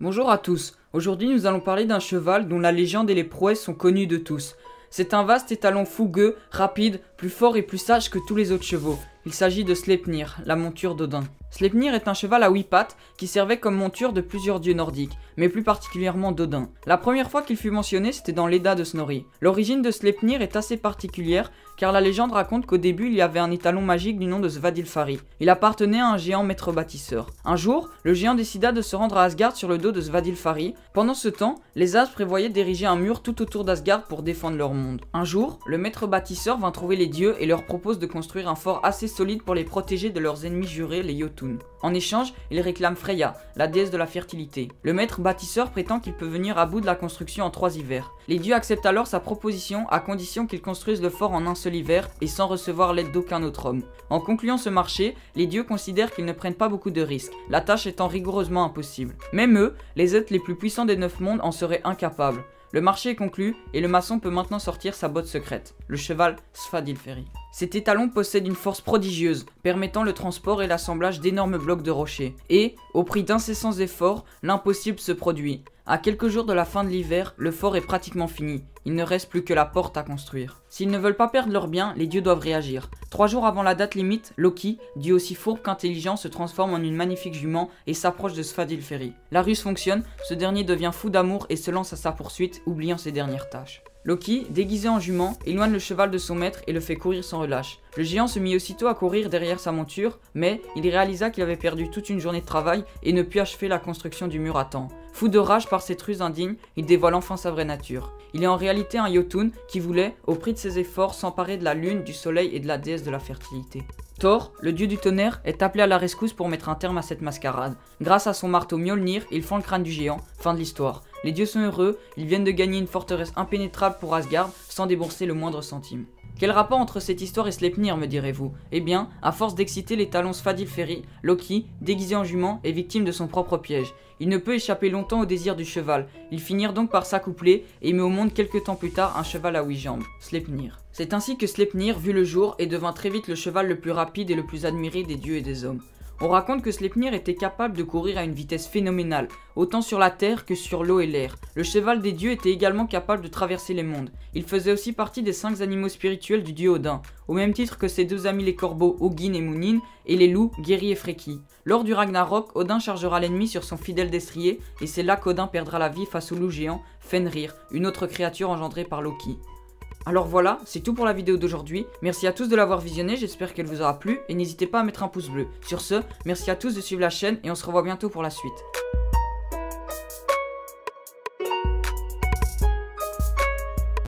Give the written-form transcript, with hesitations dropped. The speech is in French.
Bonjour à tous, aujourd'hui nous allons parler d'un cheval dont la légende et les prouesses sont connues de tous. C'est un vaste étalon fougueux, rapide, plus fort et plus sage que tous les autres chevaux. Il s'agit de Sleipnir, la monture d'Odin. Sleipnir est un cheval à 8 pattes qui servait comme monture de plusieurs dieux nordiques, mais plus particulièrement d'Odin. La première fois qu'il fut mentionné, c'était dans l'Edda de Snorri. L'origine de Sleipnir est assez particulière car la légende raconte qu'au début il y avait un étalon magique du nom de Svadilfari. Il appartenait à un géant maître bâtisseur. Un jour, le géant décida de se rendre à Asgard sur le dos de Svadilfari. Pendant ce temps, les As prévoyaient d'ériger un mur tout autour d'Asgard pour défendre leur monde. Un jour, le maître bâtisseur vint trouver les dieux et leur propose de construire un fort assez solide pour les protéger de leurs ennemis jurés, les Jotun. En échange, il réclame Freya, la déesse de la fertilité. Le maître bâtisseur prétend qu'il peut venir à bout de la construction en 3 hivers. Les dieux acceptent alors sa proposition à condition qu'il construise le fort en un seul hiver et sans recevoir l'aide d'aucun autre homme. En concluant ce marché, les dieux considèrent qu'ils ne prennent pas beaucoup de risques, la tâche étant rigoureusement impossible. Même eux, les êtres les plus puissants des 9 mondes en seraient incapables. Le marché est conclu et le maçon peut maintenant sortir sa botte secrète, le cheval Svadilfari. Cet étalon possède une force prodigieuse, permettant le transport et l'assemblage d'énormes blocs de rochers. Et, au prix d'incessants efforts, l'impossible se produit. À quelques jours de la fin de l'hiver, le fort est pratiquement fini. Il ne reste plus que la porte à construire. S'ils ne veulent pas perdre leurs biens, les dieux doivent réagir. 3 jours avant la date limite, Loki, dieu aussi fourbe qu'intelligent, se transforme en une magnifique jument et s'approche de Svadilfari. La ruse fonctionne, ce dernier devient fou d'amour et se lance à sa poursuite, oubliant ses dernières tâches. Loki, déguisé en jument, éloigne le cheval de son maître et le fait courir sans relâche. Le géant se mit aussitôt à courir derrière sa monture, mais il réalisa qu'il avait perdu toute une journée de travail et ne put achever la construction du mur à temps. Fou de rage par cette ruse indigne, il dévoile enfin sa vraie nature. Il est en réalité un Jotun qui voulait, au prix de ses efforts, s'emparer de la lune, du soleil et de la déesse de la fertilité. Thor, le dieu du tonnerre, est appelé à la rescousse pour mettre un terme à cette mascarade. Grâce à son marteau Mjolnir, il fend le crâne du géant. Fin de l'histoire. Les dieux sont heureux, ils viennent de gagner une forteresse impénétrable pour Asgard sans débourser le moindre centime. Quel rapport entre cette histoire et Sleipnir, me direz-vous? Eh bien, à force d'exciter les talons Svadilfari, Loki, déguisé en jument, est victime de son propre piège. Il ne peut échapper longtemps au désir du cheval. Ils finirent donc par s'accoupler et met au monde quelques temps plus tard un cheval à 8 jambes, Sleipnir. C'est ainsi que Sleipnir vit le jour et devint très vite le cheval le plus rapide et le plus admiré des dieux et des hommes. On raconte que Sleipnir était capable de courir à une vitesse phénoménale, autant sur la terre que sur l'eau et l'air. Le cheval des dieux était également capable de traverser les mondes. Il faisait aussi partie des 5 animaux spirituels du dieu Odin, au même titre que ses 2 amis les corbeaux Hugin et Munin, et les loups Geri et Freki. Lors du Ragnarok, Odin chargera l'ennemi sur son fidèle destrier, et c'est là qu'Odin perdra la vie face au loup géant, Fenrir, une autre créature engendrée par Loki. Alors voilà, c'est tout pour la vidéo d'aujourd'hui. Merci à tous de l'avoir visionné, j'espère qu'elle vous aura plu et n'hésitez pas à mettre un pouce bleu. Sur ce, merci à tous de suivre la chaîne et on se revoit bientôt pour la suite.